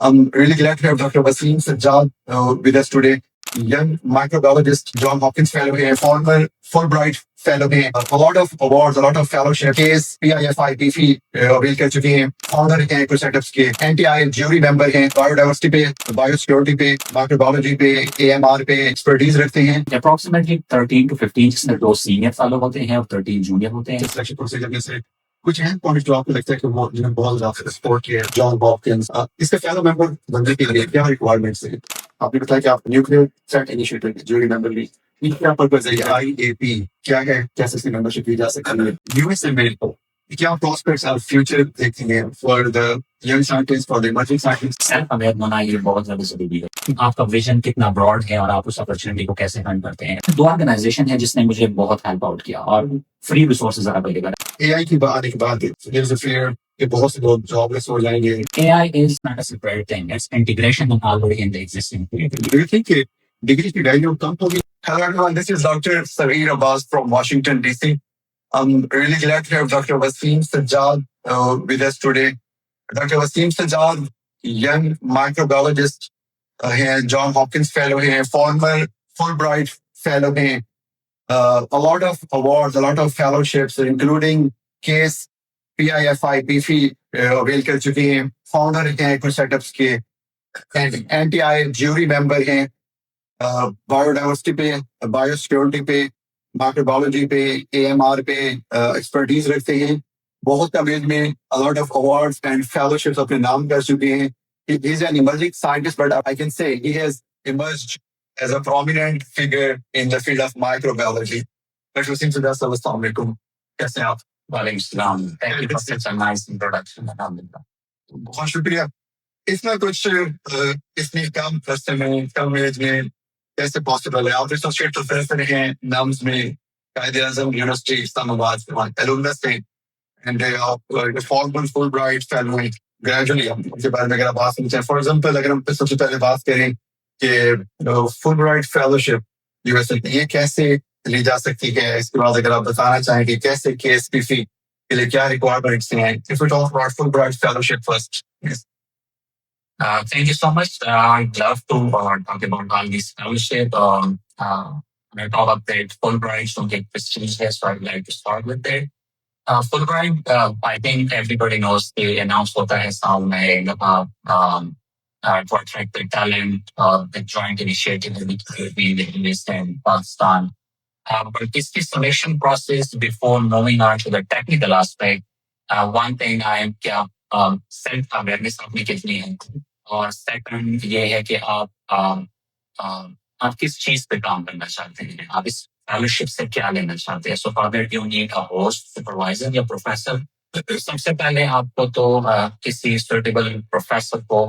I'm really glad to have Dr. Wasim Sajjad with us today. Young microbiologist, John Hopkins Fellow here, former Fulbright Fellow here, a lot of awards, a lot of fellowship, case PIFI PFI avail कर चुके हैं, founder हैं कुछ setups के, NTI jury member हैं, biodiversity पे, biosecurity पे, microbiology पे, AMR पे एक्सपर्टीज रखते हैं. Approximately 13 to 15 जिसमें 2 सीनियर फेलो होते हैं और 13 जूनियर होते हैं. सिलेक्शन प्रोसीजर में से कुछ अहम पॉइंट जो आपको लगता है कि वो जिन्हें बहुत ज्यादा सपोर्ट किया है जॉन हॉपकिंस इसके फेलो मेंबर बनने के लिए क्या रिक्वायरमेंट्स है? आपने बताया कि आप nuclear set initiative jury member भी, क्या पर्पज है? IAP क्या है, कैसे इसकी मेंबरशिप ली जा सकती है? यूएसए में क्या प्रॉस्पेक्ट्स और फ्यूचर देखते हैं for the young scientist, for the emerging scientist? Self aware होना ये बहुत ज्यादा जरूरी है. आपका विजन कितना ब्रॉड है और आप उस अपॉर्चुनिटी को कैसे हंड करते हैं. 2 ऑर्गेनाइजेशन है जिसने मुझे बहुत हेल्प आउट किया और फ्री रिसोर्सेज अवेलेबल है. AI की आने के बाद देयर इज अ फियर कि बहुत से लोग जॉबलेस हो जाएंगे. AI is not a separate thing. It's integration already in the existing field. Do you think degree की वैल्यू कम होगी? Hello everyone, this is Dr. Sareer Abbas from Washington, D.C. I'm really glad to have Dr. Wasim Sajjad with us today. Dr. Wasim Sajjad, young microbiologist हैं, John Hopkins Fellow हैं, former Fulbright Fellow हैं, a lot of awards, a lot of fellowships, including case PIFI, PFI avail कर चुके हैं, founder हैं कुछ setups के, NTI jury member हैं, बायोडाइवर्सिटी पे, बायोसिक्योरिटी पे, माइक्रोबायोलॉजी पे, AMR पे एक्सपर्टीज रखते हैं. बहुत कमेज में a lot of awards and fellowships अपने नाम कर चुके हैं. He is an emerging scientist, but I can say he has emerged as a prominent figure in the field of microbiology. Dr. Wasim Sajjad, अस्सलाम वालेकुम. कैसे हैं आप? वालेकुम सलाम. Thank you for such a nice introduction. अल्हम्दुलिल्लाह. बहुत शुक्रिया. इतना कुछ इतनी कम फर्स्ट में, कम एज में कैसे पॉसिबल है? आप एसोसिएट प्रोफेसर हैं नम्स में, कायदे आजम यूनिवर्सिटी इस्लामाबाद, एलुमनस हैं, एंड आप फॉर्मर फुलब्राइट फेलो हैं. ग्रेजुअली उनके बारे में अगर आप बात करना चाहें, फॉर एग्जाम्पल अगर हम सबसे पहले बात करें कि फुलब्राइट फेलोशिप यूएसए में ये कैसे ली जा सकती है, इसके बाद अगर आप बताना चाहें कि कैसे KSPC के लिए क्या रिक्वायरमेंट्स हैं. If we talk about Fulbright fellowship first. Thank you so much. I'd love to talk about all these fellowship. I talk about Fulbright, so get prestige here, so I'd like to start with that. Fulbright, I think everybody knows the announced hota hai saal mein to attract the talent, the joint initiative between the US and Pakistan. But this selection process, before moving on to the technical aspect, one thing I am self awareness अपनी कितनी है, और second ये है कि आप किस चीज पे काम करना चाहते हैं, आप इस फेलोशिप से क्या लेना चाहते हैं. So for that you need a host, supervisor या प्रोफेसर. सबसे पहले आपको तो किसी सुटेबल प्रोफेसर को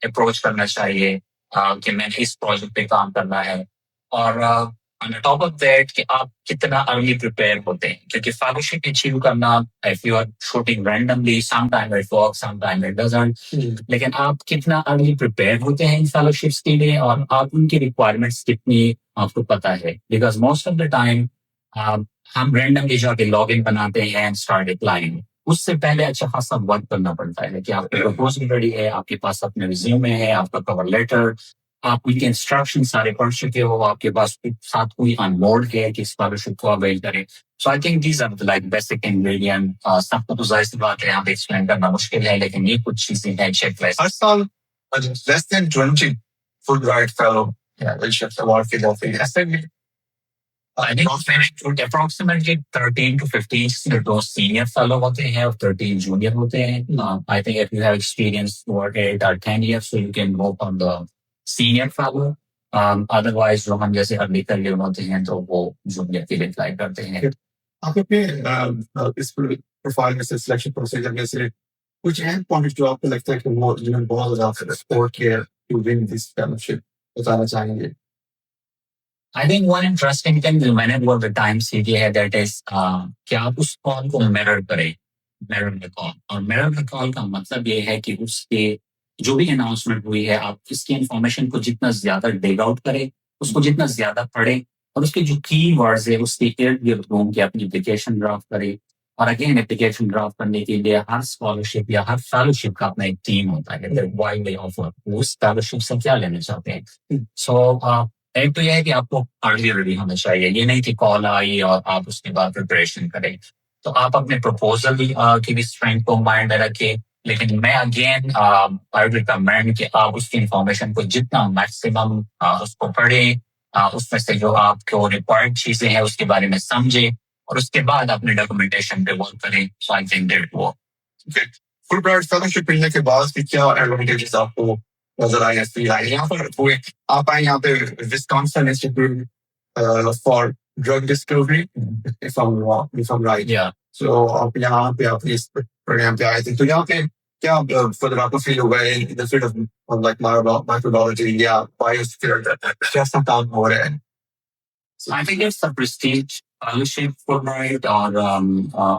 अप्रोच करना चाहिए कि मैंने इस प्रोजेक्ट पे काम करना है. और on top of that कि आप कितना अर्ली प्रिपेयर होते हैं, क्योंकि फेलोशिप अचीव करना, if you are shooting randomly, sometime it works, sometime it doesn't, लेकिन आप कितना अर्ली प्रिपेयर होते हैं इन फेलोशिप्स के लिए और आप उनकी रिक्वायरमेंट्स कितनी आपको पता है. Because most of the time हम रैंडमली जाके लॉग इन बनाते हैं एंड स्टार्ट अप्लाइंग. उससे पहले अच्छा खासा वर्क करना पड़ता है कि आपकी प्रपोजल रेडी है, आपके पास अपने रिज्यूमे है, आपका कवर लेटर, आप उनके इंस्ट्रक्शन सारे पढ़ चुके हो, आपके पास साथ कोई अनमोल्ड है कि इस फेलोशिप को अवेल करें. So I think these are like basic ingredient. सबको तो जाहिर सी बात है यहाँ पे एक्सप्लेन करना मुश्किल है, लेकिन ये कुछ चीजें हैं चेकलिस्ट. हर साल less than 20 Fulbright fellow fellowships award के लिए ऐसे भी I think approximately 13 to 15 जिसमें 2 senior fellow होते हैं और 13 junior होते हैं. I think if you have experience for 8 or 10 years, so you can move on the senior fellow. Otherwise जो हम जैसे अर्ली करियर होते हैं तो वो junior के लिए अप्लाई करते हैं. आप अपने इस प्रोफाइल में से सिलेक्शन प्रोसीजर में से कुछ अहम पॉइंट्स जो आपको लगता है कि वो जिन्होंने बहुत ज्यादा सपोर्ट किया टू विन दिस फेलोशिप बताना चाहेंगे? I think one interesting thing जो मैंने वो the time सीखी है that is कि आप उस कॉल को मिरर करें, मिरर द कॉल. और मिरर द कॉल का मतलब ये है कि उसके जो भी अनाउंसमेंट हुई है, आप इसकी इंफॉर्मेशन को जितना ज्यादा डिग आउट करें, उसको जितना ज्यादा पढ़ें, और उसके जो की वर्ड्स है उसके इर्द गिर्द घूम के अपनी एप्लीकेशन ड्राफ्ट करें. और अगेन एप्लीकेशन ड्राफ्ट करने के लिए हर स्कॉलरशिप या हर फेलोशिप का अपना एक टीम होता है, वाई वे ऑफर उस फेलोशिप से क्या लेना चाहते हैं। सो एक तो यह है कि आपको अर्ली रेडी होना चाहिए, ये नहीं कि कॉल आई और आप उसके बाद प्रिपरेशन करें। तो आप अपने प्रपोजल की भी स्ट्रेंथ को माइंड में रखें, लेकिन मैं अगेन आई रिकमेंड कि आप उसकी इंफॉर्मेशन को जितना मैक्सिमम उसको पढ़ें, उसमें से जो आपको रिक्वायर्ड चीजें हैं उसके बारे में समझें और उसके बाद अपने डॉक्यूमेंटेशन पे वर्क करें। सो आई थिंक दैट वो फुल ब्राइट फेलोशिप मिलने के बाद फिर क्या एडवांटेजेस आपको नजर आए एसपी आए यहाँ पर हुए? आप आए यहाँ पे Wisconsin institute for drug discovery, if I'm right. या So आप यहाँ पे आप इस प्रोग्राम पे आए थे, तो यहाँ पे क्या फर्दर आपको फील हुआ है in the field of like microbiology या बायोस्फीयर, कैसा काम हो रहा है? I think it's a prestige fellowship Fulbright, और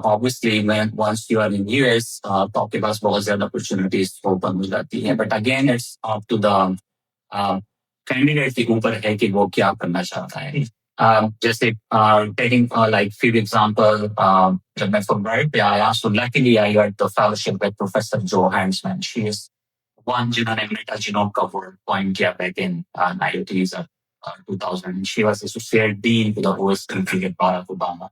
obviously when once you are in US, तो आपके पास बहुत ज्यादा opportunities open हो जाती है, but again it's up to the candidate के ऊपर है कि वो क्या करना चाहता है। जैसे टेकिंग लाइक फीव एग्जांपल, जब मैं फुलब्राइट पे आया, so luckily I got the fellowship with professor Jo Handelsman. She is one जिन्होंने मेटा जीनोम का वर्ड पॉइंट किया back in 90s 2000। She was associate dean to the OSD period Barack Obama.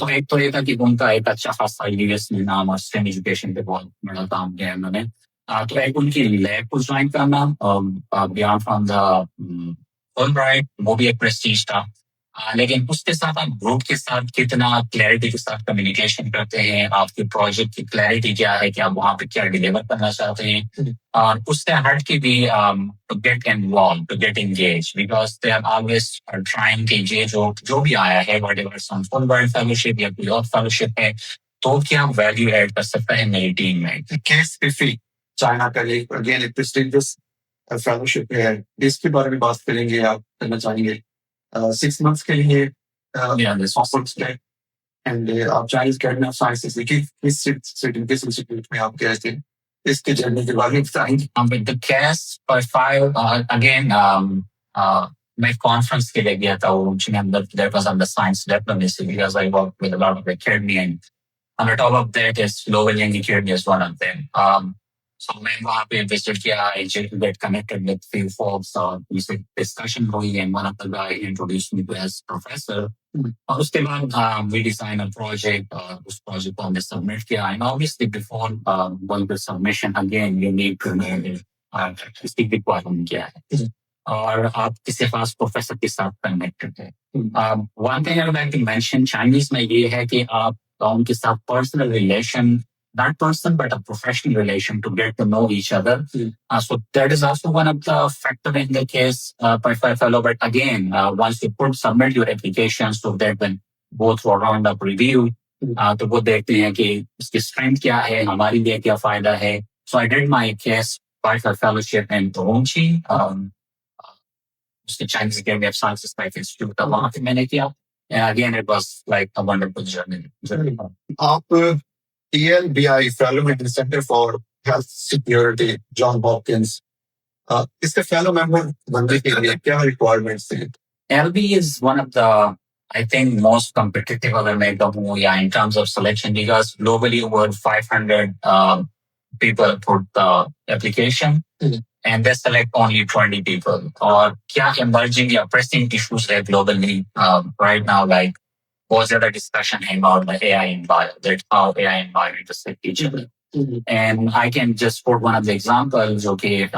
तो एक तो ये था कि उनका एक अच्छा खासा यूएस में नाम और स्टेम एजुकेशन पे बहुत बड़ा काम किया उन्होंने। तो एक उनकी लैब को ज्वाइन करना बियॉन्ड फ्रॉम द फुलब्राइट, वो भी एक प्रेस्टीज था। लेकिन उसके साथ आप ग्रुप के साथ कितना क्लैरिटी के साथ कम्युनिकेशन करते हैं, आपके प्रोजेक्ट की क्लैरिटी क्या है कि आप वहाँ पे क्या डिलीवर करना चाहते हैं, और उससे हट के भी to get involve, to get engage, because they are always trying कि ये जो भी आया है whatever some Fulbright fellowship या कोई और फेलोशिप है, तो क्या वैल्यू ऐड कर सकता है मेरी टीम में। केस स्पेसिफिक चाइना का लिए अगेन एक प्रेस्टीजियस फेलोशिप है, इसके बारे में बात करेंगे, आप करना चाहेंगे 6 months के लिए ऑफर्स है, एंड आप चाइनीज अकेडमी ऑफ साइंसेस किस इंस्टीट्यूट में आप गए थे, इसके जर्नी के बारे में बताएंगे। With the cast by five, again, मैं कॉन्फ्रेंस के लिए गया था, वो that was on the science diplomacy, because I worked with a lot of academia, and on the top of that is global young academia is one of them. So मैं वहाँ पे visit किया, I get connected with few folks, और discussion हुई, and one of the guy introduced me to as professor. और उसके बाद we design a project, उस project को हमने submit किया, and obviously before going to submission, again you need to know इसकी requirement क्या है, और आप किसी खास प्रोफेसर के साथ कनेक्टेड है। One thing I would like to mention, Chinese में ये है कि आप उनके साथ personal relation, not person but a professional relation, to get to know each other. So that is also one of the factor in the case by fellow. But again, once you submit your applications, so that when go through a round of review, तो वो देखते हैं कि इसकी strength क्या है, हमारे लिए क्या फायदा है। So I did my case by fellowship in Toronto, उसके Chinese Academy of Sciences Life Institute का वहाँ पे मैंने किया, and again it was like a wonderful journey. आप ELBI fellow in the Center for Health Security, John Hopkins, इसका fellow member बनने के लिए क्या requirements थे? LB is one of the, I think, most competitive अगर मैं कहूँ, या in terms of selection, because globally over 500 people put the application, and they select only 20 people. और क्या emerging या pressing issues है globally right now, like बहुत ज्यादा discussion है about the AI in bio, that how AI and bio intersect each other. And I can just put one of the examples, जो कि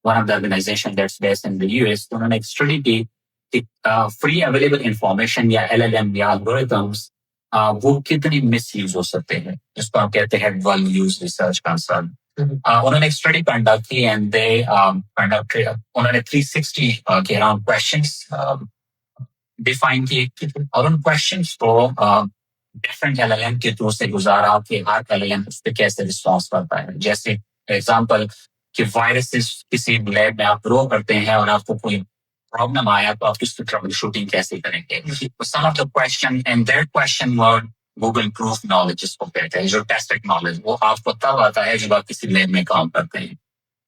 one of the organization that's based in the US, उन्होंने एक study की free available information या LLM या algorithms वो कितनी misuse हो सकते हैं, जिसको हम कहते हैं well use research concern. उन्होंने एक स्टडी कंडक्ट की, एंड दे उन्होंने 360 के अराउंड क्वेश्चंस डिफाइन किए, और उन क्वेश्चंस को डिफरेंट एलएलएम के थ्रू से गुजारा कि हर एलएलएम उस पर कैसे रिस्पॉन्स करता है। जैसे एग्जांपल कि वायरसेस किसी लैब में आप ग्रो करते हैं और आपको कोई प्रॉब्लम आया, तो आप उसकी ट्रबल शूटिंग कैसे करेंगे। Some of the question and that question word Google proof knowledge जिसको कहते हैं, जो टेस्टेड नॉलेज, वो आपको तब आता है जब आप किसी लैब में काम करते हैं।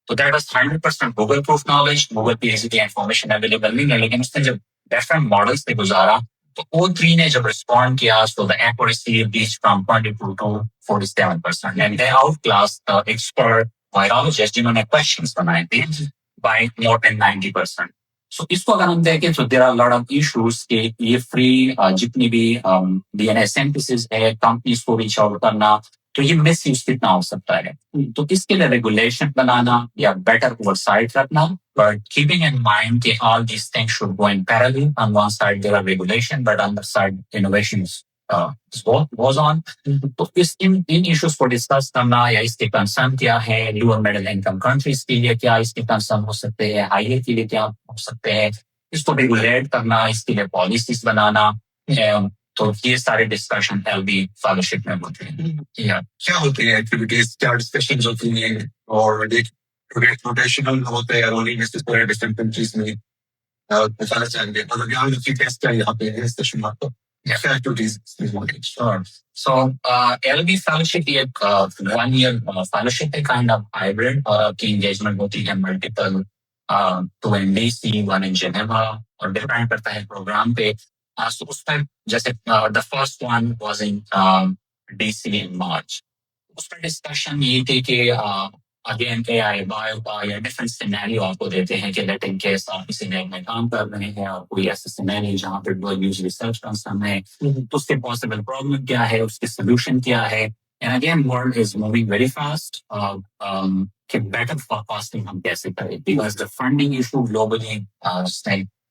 तो that was 100% Google proof knowledge. Google पे इजीली इंफॉर्मेशन अवेलेबल नहीं है, लेकिन उसने जब डिफरेंट मॉडल्स पे गुजारा, तो O3 ने जब रिस्पॉन्ड किया so the accuracy reached from 22 to 47% and they outclassed the expert virologists जिन्होंने questions बनाए थे by more than 90%. So इसको अगर हम देखें तो there are a lot of issues कि ये free जितनी भी DNA synthesis है companies को reach out करना तो ये misuse कितना हो सकता है तो इसके लिए रेगुलेशन बनाना या better oversight रखना but keeping in mind that all these things should go in parallel. On one side, there are regulation, but on the side, innovations goes on. तो इन issues को discuss करना या इसके concern क्या है, lower middle income countries के लिए क्या इसके concern हो सकते हैं, higher के लिए क्या हो सकते हैं, इसको regulate करना, इसके लिए policies बनाना. तो ये सारे डिस्कशन LB फेलोशिप में होते हैं. क्या होती है एक्टिविटीज, क्या डिस्कशंस होती हैं और रोटेशनल होते हैं और नेसेसरी डिफरेंट कंट्रीज में बताना चाहेंगे मतलब यहाँ जो टेस्ट है यहाँ पे डिस्कशन आपको क्या एक्टिविटीज होती हैं. So LB fellowship एक 1 year fellowship है kind of hybrid और की engagement होती है multiple 2 in DC, 1 in Geneva और डिपेंड करता है प्रोग्राम पे. So उस पर जैसे the first one was in DC in March. उस पर डिस्कशन ये थी कि अगेन AI बायो का या डिफरेंट सिनेरियो आपको देते हैं कि लेट इन केस आप किसी नए में काम कर रहे हैं और कोई ऐसा सिनेरियो जहाँ पर ड्रग यूज रिसर्च कंसर्न है तो उसके पॉसिबल प्रॉब्लम क्या है, उसके सोल्यूशन क्या है. And again world is moving very fast कि बेटर फोरकास्टिंग हम कैसे करें because the funding issue globally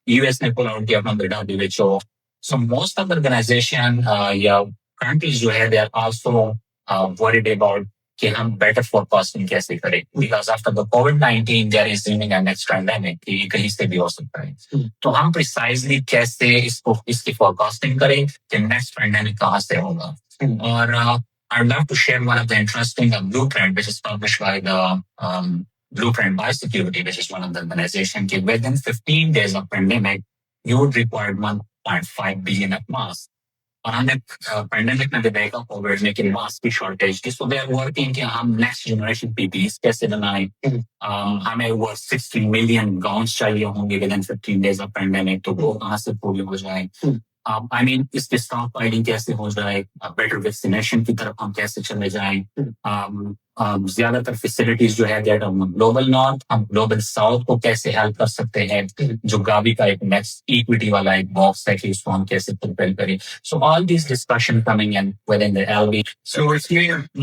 US ने पुल आउट किया from the WHO. So most of the organization या countries जो है they are also worried about कि हम better forecasting कैसे करें because after the COVID-19 there is looming a next pandemic कि कहीं से भी हो सकता है. तो हम precisely कैसे इसकी forecasting करें कि next pandemic कहाँ से होगा. और I'd love to share one of the interesting blueprint which is published by the Blueprint Biosecurity, which is one of the organizations. Within 15 days of pandemic, you would require 1.5 billion of masks. और हमने pandemic में भी देखा Covid में कि mask की shortage की. सो they are working कि हम नेक्स्ट जनरेशन PPEs कैसे बनाएं. हमें वो 60 मिलियन गाउन्स चाहिए होंगे with in 15 days of pandemic तो वो कहाँ से पूरी हो जाए. आई मीन इसके स्टॉक फाइटिंग कैसे हो जाए, बेटर वैक्सीनेशन की तरफ हम कैसे चले जाएं. ज्यादातर फैसिलिटीज जो है दैट हम ग्लोबल नॉर्थ हम ग्लोबल साउथ को कैसे हेल्प कर सकते हैं. जो गावी का एक नेक्स्ट इक्विटी वाला एक बॉक्स है कि इसको हम कैसे प्रिपेयर करें. So all this discussion coming in with in the LB. So it's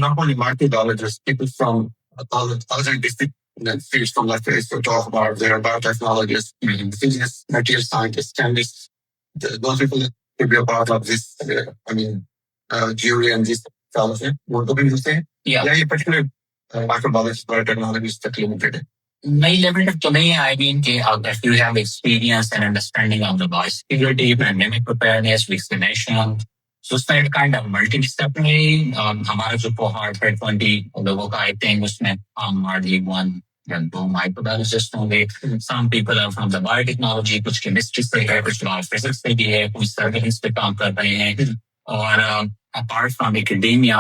not only marketologists, people from other different fields from like this to talk about their biotechnologists, physicists, material scientists, chemists. Those people could be a part of this, jury and this fellowship. What do you say? Yeah, ये particular microbiologist, biotechnologist तक limited है. नहीं limited तो नहीं है. I mean कि if you have experience and understanding of the biosecurity, pandemic preparedness, vaccination, so उसमें it kind of multidisciplinary. हमारा जो cohort है 20 लोगों का I think उसमें हम hardly 1 या 2 microbiologists होंगे. Some people are from the biotechnology, कुछ chemistry से है, कुछ physics से भी है, कुछ surveillance पे काम कर रहे हैं. और apart from academia,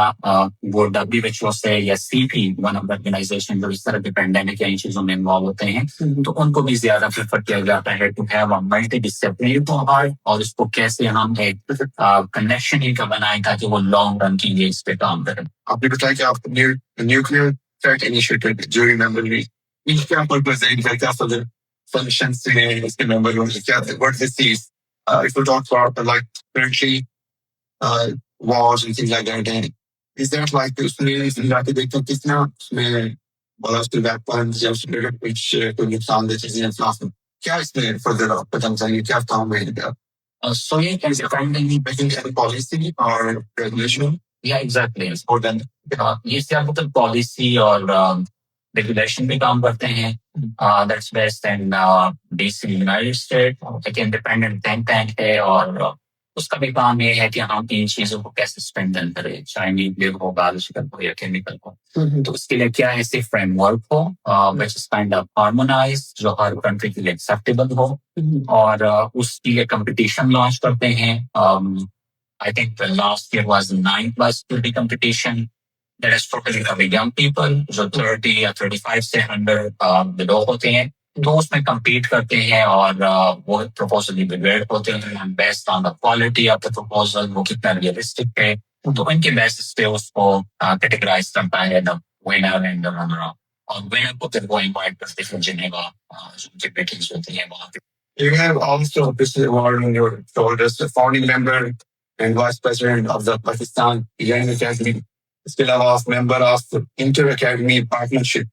वो WHO से या CP, one of the organization जो इस तरह के pandemic या इन चीजों में involve होते हैं, तो उनको भी ज्यादा prefer किया जाता है to have a multidisciplinary cohort और इसको कैसे हम एक connection इनका बनाएं ताकि वो long run के लिए इस पे काम करें. आपने बताया कि आप nuclear threat initiative jury member भी क्या purpose है इनका, क्या functions हैं इसके member होंगे, क्या what this is. If we talk about like currently wars and things like that, and is there like उसमें जाके देखते हैं कितना उसमें biological weapons या उसमें कुछ कोई नुकसान दे चीजें हैं क्या इसमें further पता चाहिए क्या काम है इनका. So yeah, is it currently making any policy or regulation? Yeah, exactly. Or then ये ज्यादातर पॉलिसी और रेगुलेशन पे काम करते हैं. That's based in DC, United States. एक इंडिपेंडेंट थिंक टैंक है और उसका भी काम ये है कि हम इन चीजों को कैसे स्ट्रेंथन करें, चाहे न्यूक्लियर हो, बायोलॉजिकल हो या केमिकल हो. तो उसके लिए क्या ऐसे फ्रेमवर्क हो which is kind of harmonized, जो हर कंट्री के लिए एक्सेप्टेबल हो. और उसके लिए कंपटीशन लॉन्च करते हैं. I think the last year was the 9th biosecurity competition that is totally for the young people, जो 30 या 35 से 100 लोग होते हैं. दो उसमें compete करते हैं और वो proposal evaluate होते हैं based on the quality of the proposal, वो कितना realistic है, तो इनके basis पे उसको categorize करता है the winner and the runner-up. और winner को फिर वो invite करते हैं जिनेवा जो meetings होती हैं वहाँ पे. You have also this award on your shoulders, the founding member and vice president of the Pakistan Young Academy. इसके अलावा आप member of Inter Academy Partnership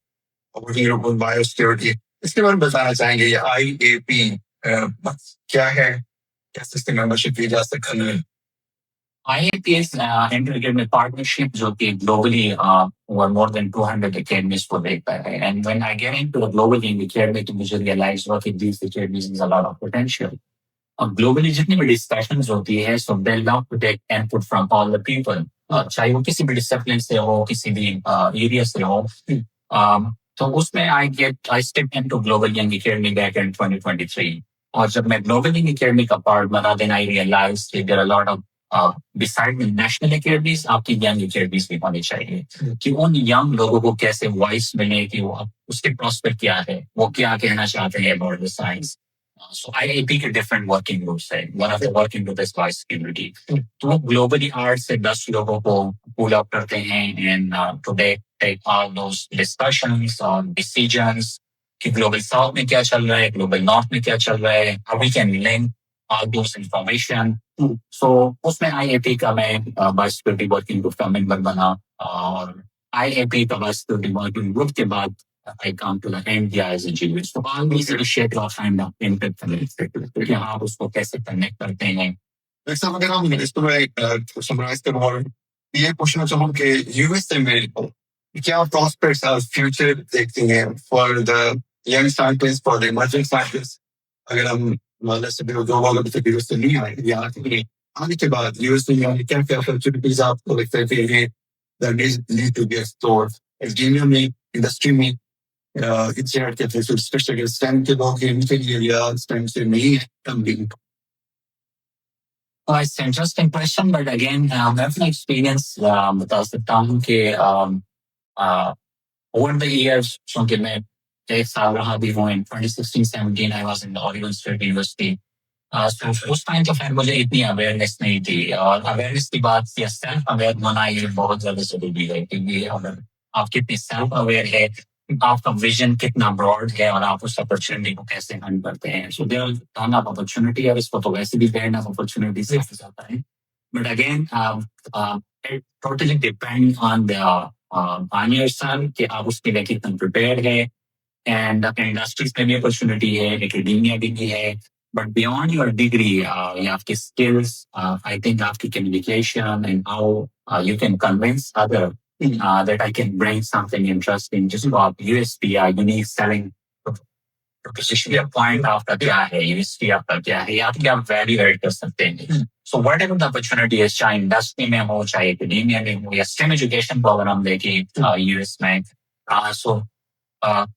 working group on biosecurity. इसके बारे में बताना चाहेंगे ये IAP क्या है, कैसे इसकी मेंबरशिप की जा सकती है? IAP is Inter Academy Partnership जो कि globally over more than 200 academies को देखता है. And when I get into the global young academy तो मुझे realize हुआ कि these academies has a lot of potential. और globally जितनी भी discussions होती है, so they love to take input from all the people. चाहे वो किसी भी discipline से हो, किसी भी area से हो. तो उसमें I stepped into Global Young Academy back in 2023. और जब मैं Global Young Academy का part बना, then I realized that there are a lot of beside the national academies, आपकी young academies भी होनी चाहिए कि उन young लोगों को कैसे voice मिले कि वो उसके prospect क्या है, वो क्या कहना चाहते हैं about the science. So IAP के different working groups है. One of the working group is biosecurity. तो globally 8 से 10 लोगों को pull up करते हैं and today take all those discussions on decisions कि global south में क्या चल रहा है, global north में क्या चल रहा है, how we can link all those information. So उसमें IAP का मैं biosecurity working group का member बना और IAP का biosecurity working group के बाद I come to the India as a GU. So all these initiatives are kind of interconnected. कि आप उसको कैसे connect करते हैं. वैसे अगर हम इसको मैं summarize करूँ और ये पूछना चाहूँ कि US में क्या prospects और future देखते हैं for the young scientists, for the emerging scientists? अगर हम मान से भी जो लोग अभी तक US से नहीं आए या आने के बाद US में क्या क्या opportunities आपको लगता है कि that need to be explored? Academia में, industry में इंतजार के थे, स्पेशली STEM के लोग इनके लिए या STEM से नहीं है तब भी. It's an interesting question, but again, मैं अपना experience बता सकता हूँ कि over the years, क्योंकि मैं 1 साल रहा भी हूँ in 2016-17 I was in the Oregon State University. So उस टाइम तो फिर मुझे इतनी अवेयरनेस नहीं थी और अवेयरनेस की बात या सेल्फ अवेयर होना ये बहुत ज्यादा जरूरी है क्योंकि अगर आप कितनी सेल्फ अवेयर है, आपका विजन कितना ब्रॉड है और आप उस अपॉर्चुनिटी को कैसे हैंडल करते हैं. So there are ton of opportunity और इसको तो वैसे भी बैंड ऑफ अपॉर्चुनिटी से जाता है. But again it totally depend on yourself कि आप उसके लिए कितना प्रिपेयर्ड है. एंड इंडस्ट्रीज में भी अपॉर्चुनिटी है, एकेडमिया भी है. But beyond your degree, you have the skills. I think after communication and how you can convince others that I can bring something interesting, just about USP, unique selling proposition. या point आपका क्या है, USP आपका क्या है, या फिर आप value add कर सकते हैं. So whatever the opportunity is, चाहे industry में हो, चाहे academia में हो, या STEM education program देखें US में. So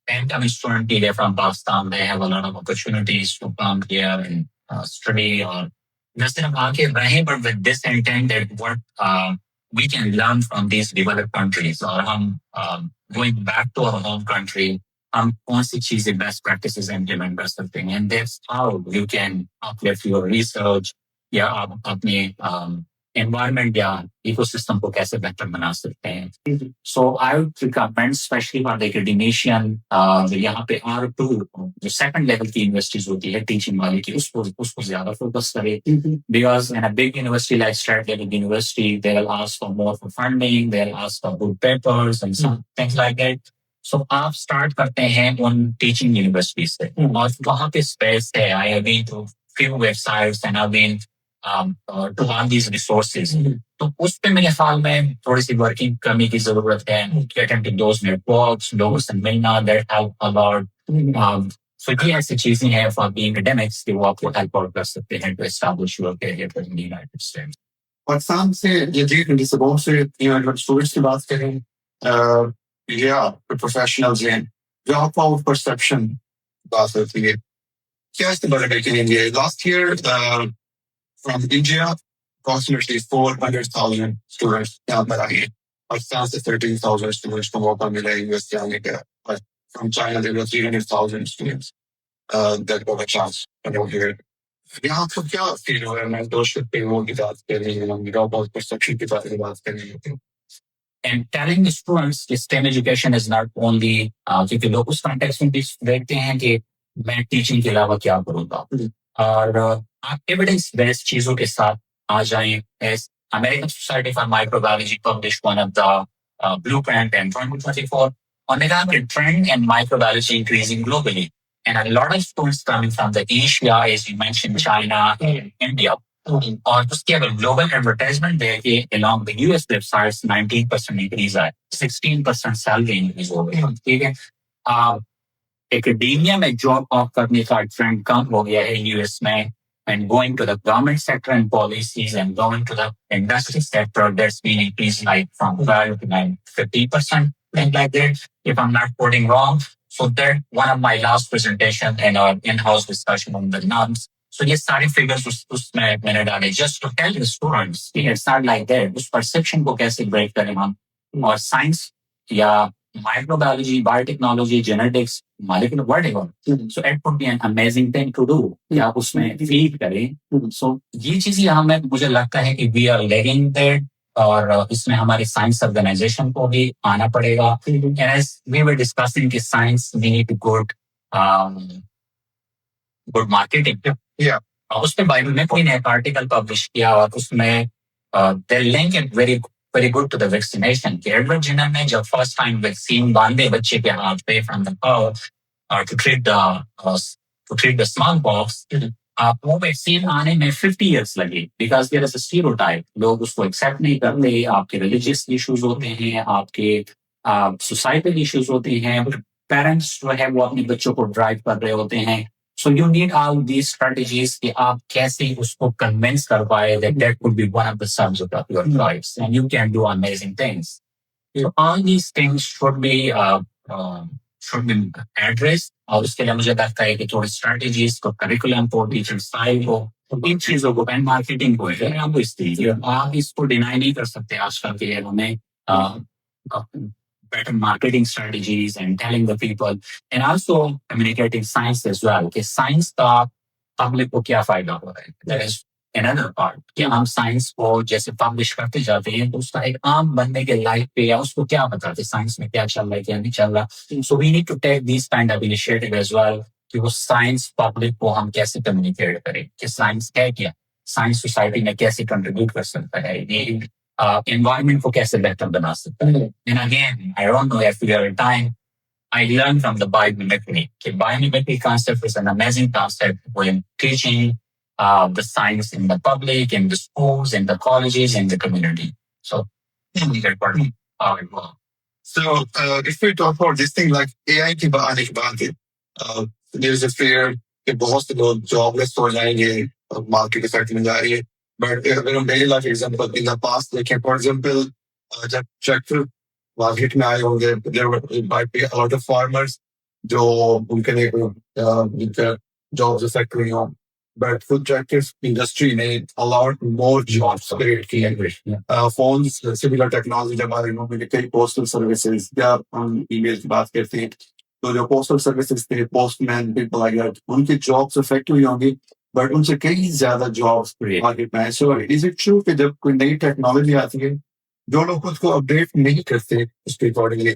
incoming student here from Pakistan, they have a lot of opportunities to come here and study or just but with this intent that what we can learn from these developed countries or going back to our home country, कौन सी चीजें best practices implement कर सकते हैं. And that's how you can uplift your research या आप अपने environment या ecosystem को कैसे बेहतर बना सकते हैं. So I would recommend, especially for the academician, यहाँ पे R2 जो second level की universities होती है teaching वाली की उसको ज़्यादा focus करें. Because in a big university like Stratford University, they will ask for more for funding, they'll ask for good papers and some things like that. So आप start करते हैं उन teaching universities से और वहाँ पे space है. I have been to few websites and I've been to all these resources. तो उस पे मेरे ख्याल में थोड़ी सी वर्किंग करने की जरूरत है. Get into those networks, लोगों से मिलना, that help a lot. So ये ऐसी चीजें हैं for being academics कि वो आपको help out कर सकते हैं to establish your career in the United States. Pakistan से ये जी से बहुत से स्टूडेंट्स की बात करें या प्रोफेशनल्स हैं जो आपका परसेप्शन बात होती है क्या इसके बारे में कहेंगे. Last year from India, approximately 400,000 students यहाँ पर आए. पाकिस्तान से 13,000 students को मौका मिला यूएस जाने का. from China, there were 300,000 students that got a chance to go here. यहाँ तो क्या फील हो रहा है मेंटरशिप पे वो की बात कर रही है रॉबोट परसेप्शन की बात कर रही है And telling the students कि STEM education is not only क्योंकि लोग उस context में भी देखते हैं कि मैं टीचिंग के अलावा क्या करूँगा और आप एविडेंस बेस्ड चीजों के साथ आ जाएं. As American Society for Microbiology published one of the blueprint in 2024 on the trend and microbiology increasing globally. And a lot of students coming from the Asia, as you mentioned, China and India. और उसके अगर global advertisement देखे along the US websites 19% increase है 16% salary increase हो गई. ठीक है. Academia में जॉब ऑफ करने का ट्रेंड कम हो गया है यूएस में and going to the government sector and policies and going to the industry sector, there's been increase like from 12 to 50%, things like that, if I'm not quoting wrong. So that one of my last presentation and our in-house discussion on the norms. So ये सारे figures उसमें मैंने डाले just to tell the students, it's not like that. उस perception को कैसे break करें हम और science या microbiology, biotechnology, genetics, molecular, whatever. So it would be an amazing thing to do. या उसमें feed करें. So ये चीजें हमें मुझे लगता है कि we are lagging there और इसमें हमारी science organization को भी आना पड़ेगा. And as we were discussing कि science need good good marketing. Yeah. उस पे बायोमेट्री ने एक आर्टिकल पब्लिश किया और उसमें they link it very good to the vaccination. कि एडवर्ड जिनर ने जब फर्स्ट टाइम वैक्सीन बांधे बच्चे के हाथ पे from the cow to treat the smallpox, वो वैक्सीन आने में 50 years लगे because there is a stereotype. लोग उसको एक्सेप्ट नहीं करते. आपके रिलीजियस इश्यूज होते हैं, आपके सोसाइटल इश्यूज होते हैं, पेरेंट्स जो है वो अपने बच्चों को ड्राइव कर रहे होते हैं. So you need all these strategies कि आप कैसे उसको convince कर पाए that could be one of the subject of your lives and you can do amazing things. So all these things should be addressed और उसके लिए मुझे लगता है कि थोड़ी strategies को curriculum को teacher style को इन चीजों को and marketing को है आप इसको deny नहीं कर सकते आजकल के हमें better marketing strategies and telling the people and also communicating science as well. कि science का public को क्या फायदा हो रहा है. That is another part. कि हम science को जैसे publish करते जाते हैं तो उसका एक आम बंदे के लाइफ पे या उसको क्या बताते science में क्या चल रहा है क्या नहीं चल रहा. So we need to take these kind of initiative as well कि वो science public को हम कैसे communicate करें कि science है क्या, science society में कैसे contribute कर सकता है, environment को कैसे बेहतर बना सकता है. And again, I don't know if we are in time, I learned from the biomimicry. The biomimicry concept is an amazing concept when teaching the science in the public, in the schools, in the colleges, in the community. So, that part how it works. So, if we talk about this thing like AI की आने के बाद there is a fear कि बहुत से लोग jobless हो जाएंगे, market effect में जा रही है. But when हम daily life example in the past, देखें for example, जब tractor market में आए होंगे, there might be a lot of farmers जो उनके jobs affect हुई हों. But food tractors industry ने allowed more jobs create किए. Phones, similar technology जब आ रही होंगी, कई postal services या हम email की बात करते हैं, तो जो postal services थे, postman, people like that, उनकी jobs affect हुई होंगी. बट उनसे कई ज्यादा जॉब्स मार्केट में है. सो इज इट ट्रू कि जब कोई नई टेक्नोलॉजी आती है जो लोग खुद को अपडेट नहीं करते उसके अकॉर्डिंगली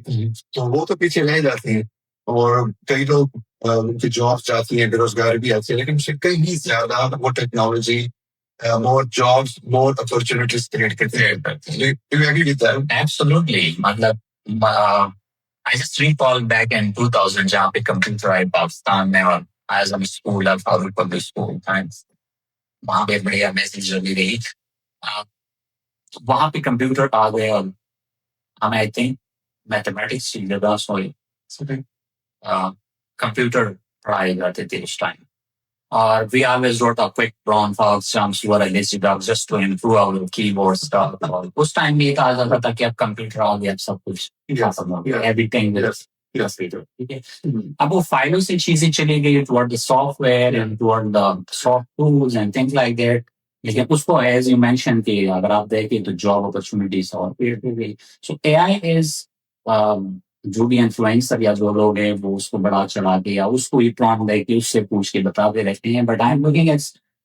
तो वो तो पीछे रह जाते हैं और कई लोग उनकी जॉब्स जाती हैं, बेरोजगारी भी आती है, लेकिन उससे कई ज्यादा वो technology more jobs, more opportunities create करते हैं. Do you agree with that? Absolutely. मतलब I just recall back in 2000 जहाँ पे कंप्यूटर आए पाकिस्तान में और as I'm school of public school times. वहाँ पे बड़ी अमेजिंग जर्नी रही. वहाँ पे कंप्यूटर आ गए और हमें आई थिंक मैथमेटिक्स की जगह सॉरी कंप्यूटर पढ़ाए जाते थे उस time. Or we always wrote a quick prompt for exams were listed up just to improve our keyboard stuff. उस टाइम में कहा जाता था कि अब कंप्यूटर आ गया, सब कुछ everything with computer. अब वो फाइलों से चीजें चली गई toward the software and toward the soft tools and things like that. लेकिन उसको as you mentioned कि अगर आप देखें तो job opportunities और पेड़ पे गई. So AI is जो भी इन्फ्लुएंसर या जो लोग हैं वो उसको बढ़ा चढ़ा के या उसको ही प्रॉम्प्ट दे के उससे पूछ के बताते रहते हैं, but I am looking at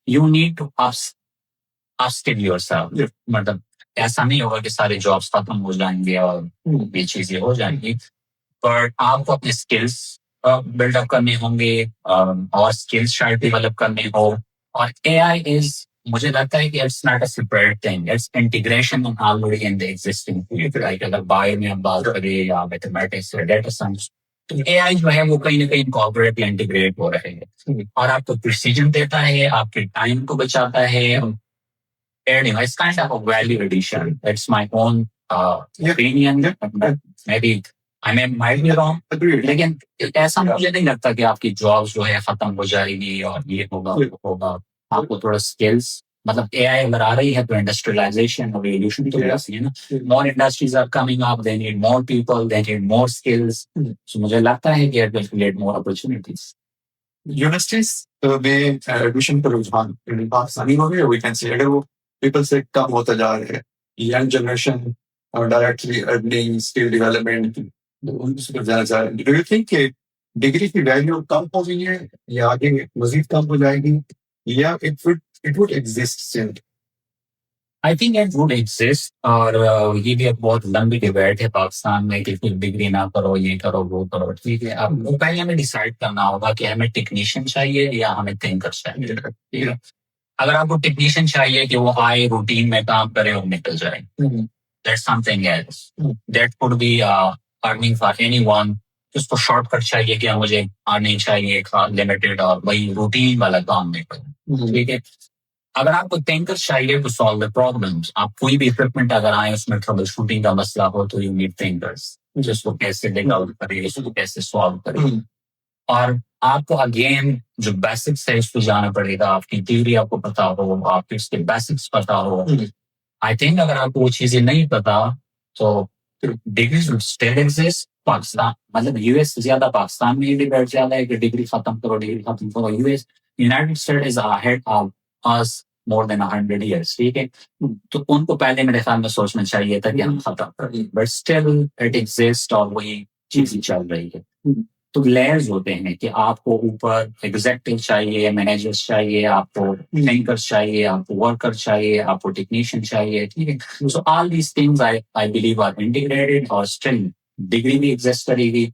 you need to upskill yourself. मतलब ऐसा नहीं होगा कि सारे जॉब्स खत्म हो जाएंगे और ये चीजें हो जाएंगी, बट आपको अपने स्किल्स बिल्डअप करने होंगे, और स्किल्स शायद डेवलप करने हो। और एआई इज, मुझे लगता है कि it's not a separate thing, it's integration already in the existing field. Like अगर बायो में हम बात करें या मैथमेटिक्स या डेटा साइंस, तो एआई जो है वो कहीं ना कहीं इनकॉर्पोरेट या इंटीग्रेट हो रहे हैं और आपको प्रिसीजन देता है, आपके टाइम को बचाता है। Earning, it's kind of a value addition. It's my own opinion. Maybe might be wrong. लेकिन ऐसा मुझे नहीं लगता कि आपकी जॉब्स जो है खत्म हो जाएगी और ये होगा वो होगा। आपको थोड़ा स्किल्स, मतलब एआई अगर आ रही है तो इंडस्ट्रियलाइजेशन और रिवोल्यूशन तो ऐसी है ना, more industries are coming up, they need more people, they need more skills. So मुझे लगता है कि it will create more opportunities. Universities में एडमिशन पर रुझान पाकिस्तानी हो गया, वी कैन से अगर वो पीपल से कम होता जा रहा है, young generation directly earning skill development उनसे ज्यादा जा रहा है। डू यू थिंक कि डिग्री की वैल्यू कम हो गई है या आगे मजीद कम हो जाएगी, या it would exist still? I think it would exist, और ये भी एक बहुत लंबी डिबेट है पाकिस्तान में कि फिर डिग्री ना करो, ये करो, वो करो। ठीक है, अब पहले हमें डिसाइड करना होगा कि हमें टेक्नीशियन चाहिए या हमें थिंकर चाहिए। ठीक है, अगर आपको टेक्नीशियन चाहिए कि वो आए रूटीन में काम करे और निकल जाए, that's something else. That could be earning for anyone. उसको शॉर्टकट चाहिए कि मुझे अर्निंग चाहिए लिमिटेड और वही रूटीन वाला काम नहीं करें। ठीक है, अगर आपको टैंकर चाहिए टू सॉल्व द प्रॉब्लम्स, आप कोई भी इक्विपमेंट अगर आए उसमें ट्रबल शूटिंग का मसला हो तो यू नीड टैंकर्स, जिसको कैसे डिग आउट करे, उसको कैसे सॉल्व करे। और आपको अगेन जो बेसिक्स है उसको जाना पड़ेगा, आपकी थ्योरी आपको पता हो, आपके उसके बेसिक्स पता हो। आई थिंक अगर आपको वो चीजें नहीं पता तो degrees would still exist. Pakistan मतलब यूएस से ज्यादा पाकिस्तान में डिबेट ज्यादा है कि डिग्री खत्म करो, डिग्री खत्म करो। US, United state is ahead of us more than 100 years। ठीक है, तो उनको पहले मेरे ख्याल में सोचना चाहिए था कि हम खत्म करें, बट स्टिल इट एग्जिस्ट और वही चीजें चल रही है। तो लेयर्स होते हैं कि आपको ऊपर एग्जेक्टिव चाहिए, मैनेजर्स चाहिए, आपको लिंकर्स चाहिए, आपको वर्कर चाहिए, आपको टेक्नीशियन चाहिए। ठीक है, so all these things I believe are integrated और स्टिल डिग्री भी एग्जिस्ट करेगी।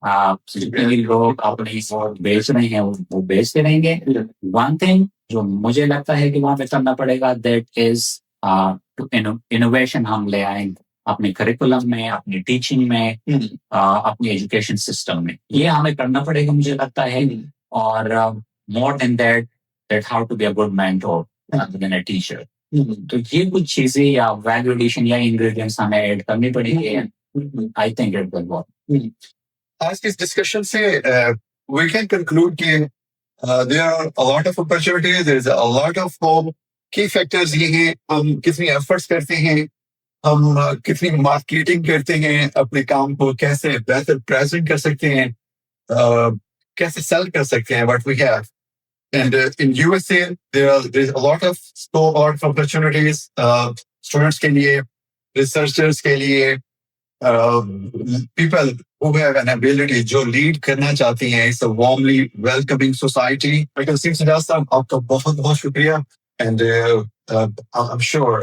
जितने भी लोग अपने वो बेच रहे हैं वो बेचते रहेंगे। वन थिंग जो मुझे लगता है कि वहां पे करना पड़ेगा, दैट इज इनोवेशन हम ले आएंगे अपने करिकुलम में, अपनी टीचिंग में, अपनी एजुकेशन सिस्टम में। ये हमें करना पड़ेगा मुझे लगता है। और more than that, how to be a good mentor rather than a teacher। तो ये कुछ चीजें या वैल्यू एडिशन या इंग्रेडिएंट्स हमें ऐड करने पड़ेंगे। I think it will work. आज के इस डिस्कशन से we can conclude कि there are a lot of opportunities, there is a lot of hope। key factors ये हैं, हम कितनी efforts करते हैं, हम कितनी मार्केटिंग करते हैं, अपने काम को कैसे बेहतर प्रेजेंट कर सकते हैं, कैसे सेल कर सकते हैं what we have। And in USA there's a lot of scope, a lot of opportunities students के लिए, researchers के लिए, people who have an ability जो lead करना चाहती हैं। It's a warmly welcoming society। Michael Simsajaz साहब, आपका बहुत बहुत शुक्रिया। And I'm sure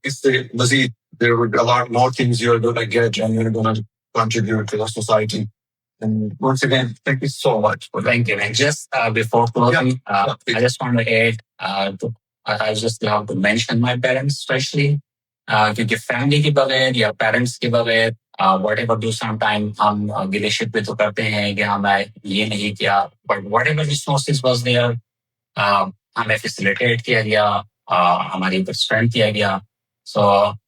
इससे मजीद there would be a lot more things you're going to get and you're going to contribute to the society। And once again, thank you so much. Thank you. And just before closing, I just want to add, I just have to mention my parents especially, क्योंकि family के बगैर या parents के बगैर whatever do sometime हम गिलेशिप पे तो करते हैं कि हमें ये नहीं किया, but whatever resources was there, हमें facilitate किया गया, हमारी ऊपर स्ट्रेंथ किया गया। So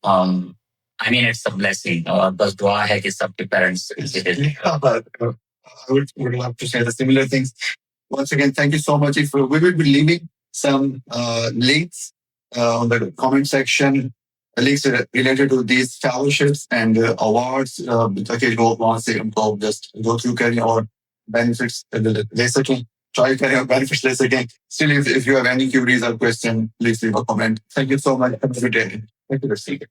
I mean it's a blessing। और बस दुआ है कि सबके parents I would love to say the similar things। Once again, thank you so much। If we will be leaving some links on the comment section, links related to these fellowships and awards, ताकि लोग वहाँ से उनको just go through करें और benefits ले सकें, try करें और benefits ले सकें। Still, if you have any queries or questions, please leave a comment। Thank you so much। Have a good day। Thank you for speaking।